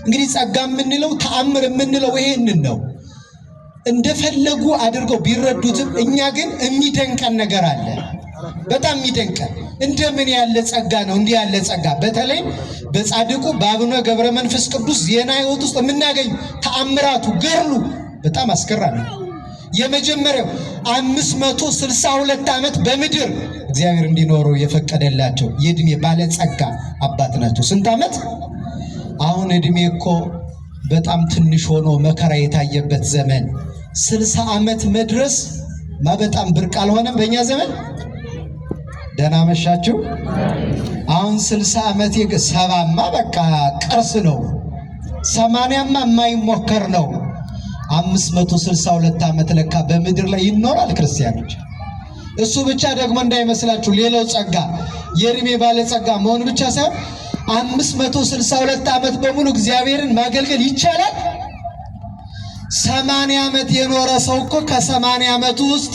እንግዲህ ጸጋ የምንለው ተአምር የምንለው ይሄንን ነው። እንደፈለጉ አድርገው ቢረዱትም እኛ ግን የሚደንቀን ነገር አለ። በጣም የሚደንቀን እንደምን ያለ ጸጋ ነው! እንዲህ ያለ ጸጋ በተለይ በጻድቁ በአቡነ ገብረ መንፈስ ቅዱስ ዜና ሕይወት ውስጥ የምናገኝ ተአምራቱ ገርሉ በጣም አስገራሚ ነው። የመጀመሪያው 562 ዓመት በምድር እግዚአብሔር እንዲኖሩ የፈቀደላቸው የእድሜ ባለጸጋ አባት ናቸው። ስንት ዓመት? አሁን እድሜ እኮ በጣም ትንሽ ሆኖ መከራ የታየበት ዘመን 60 ዓመት መድረስ በጣም ብርቅ አልሆነም በእኛ ዘመን። ደህና መሻችሁ። አሁን 60 ዓመት ሰባማ በቃ ቅርስ ነው። 80ማ የማይሞከር ነው። 562 ዓመት ለካ በምድር ላይ ይኖራል ክርስቲያኖች። እሱ ብቻ ደግሞ እንዳይመስላችሁ ሌላው ጸጋ የእድሜ ባለጸጋ መሆን ብቻ ሳይሆን 562 ዓመት በሙሉ እግዚአብሔርን ማገልገል ይቻላል። 80 ዓመት የኖረ ሰው እኮ ከ80 ዓመቱ ውስጥ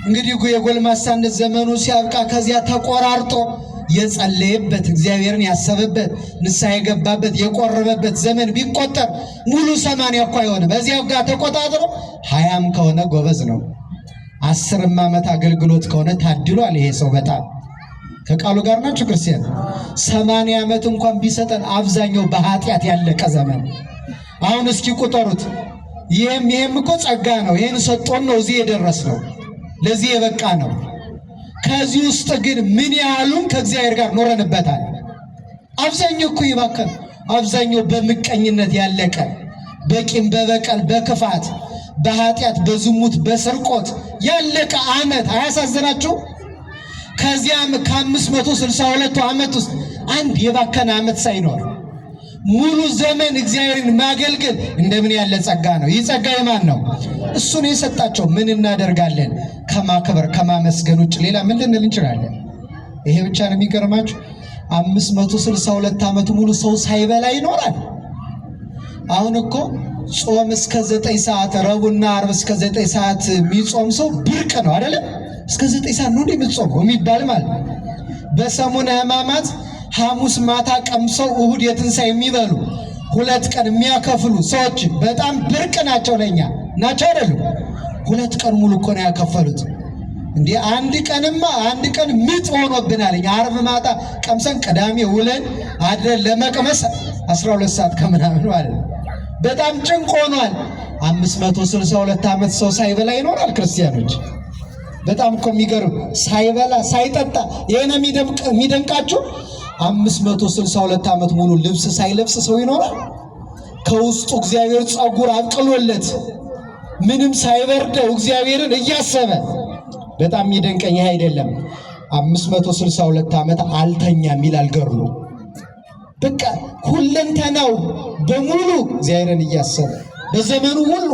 እንግዲህ የጎልማሳነት ዘመኑ ሲያብቃ ከዚያ ተቆራርጦ የጸለየበት እግዚአብሔርን ያሰበበት ንስሐ የገባበት የቆረበበት ዘመን ቢቆጠር ሙሉ 80 እኮ አይሆንም። በዚያው ጋር ተቆጣጥሮ 20ም ከሆነ ጎበዝ ነው። 10ም ዓመት አገልግሎት ከሆነ ታድሏል ይሄ ሰው በጣም። ከቃሉ ጋር ናችሁ ክርስቲያን? 80 ዓመት እንኳን ቢሰጠን አብዛኛው በኃጢአት ያለቀ ዘመን። አሁን እስኪ ቁጠሩት። ይሄም እኮ ጸጋ ነው። ይሄን ሰጥቶን ነው እዚህ የደረስነው፣ ለዚህ የበቃ ነው። ከዚህ ውስጥ ግን ምን ያህሉን ከእግዚአብሔር ጋር ኖረንበታል? አብዛኛው እኮ ይባከን፣ አብዛኛው በምቀኝነት ያለቀ፣ በቂም በበቀል በክፋት በኃጢአት በዝሙት በስርቆት ያለቀ ዓመት አያሳዝናችሁ? ከዚያም ከ562 ዓመት ውስጥ አንድ የባከነ ዓመት ሳይኖር ሙሉ ዘመን እግዚአብሔርን ማገልገል እንደምን ያለ ጸጋ ነው! ይህ ጸጋ የማን ነው? እሱን የሰጣቸው። ምን እናደርጋለን? ከማክበር ከማመስገን ውጭ ሌላ ምን ልንል እንችላለን? ይሄ ብቻ ነው የሚገርማችሁ። 562 ዓመት ሙሉ ሰው ሳይበላ ይኖራል። አሁን እኮ ጾም እስከ 9 ሰዓት ረቡዕና ዓርብ እስከ 9 ሰዓት የሚጾም ሰው ብርቅ ነው አይደለ? እስከ 9 ሰዓት ነው የሚጾመው የሚባል ማለት። በሰሙነ ሕማማት ሐሙስ ማታ ቀምሰው እሁድ የትንሣኤ የሚበሉ 2 ቀን የሚያከፍሉ ሰዎች በጣም ብርቅ ናቸው። ለኛ ናቸው አይደሉ? 2 ቀን ሙሉ እኮ ነው ያከፈሉት። እንዴ አንድ ቀን ምጥ ሆኖብናል። ዓርብ ማታ ቀምሰን ቅዳሜ ውለን አድረን ለመቅመስ 12 ሰዓት ከምናምን ማለት ነው። በጣም ጭንቅ ሆኗል። 562 ዓመት ሰው ሳይበላ ይኖራል ክርስቲያኖች። በጣም እኮ የሚገርም ሳይበላ ሳይጠጣ። ይሄን የሚደንቃችሁ 562 ዓመት ሙሉ ልብስ ሳይለብስ ሰው ይኖራል። ከውስጡ እግዚአብሔር ጸጉር አብቅሎለት ምንም ሳይበርደው እግዚአብሔርን እያሰበ። በጣም የሚደንቀኝ ይሄ አይደለም። 562 ዓመት አልተኛም ይላል ገድሉ። በቃ ሁለንተናው በሙሉ እግዚአብሔርን እያሰበ በዘመኑ ሁሉ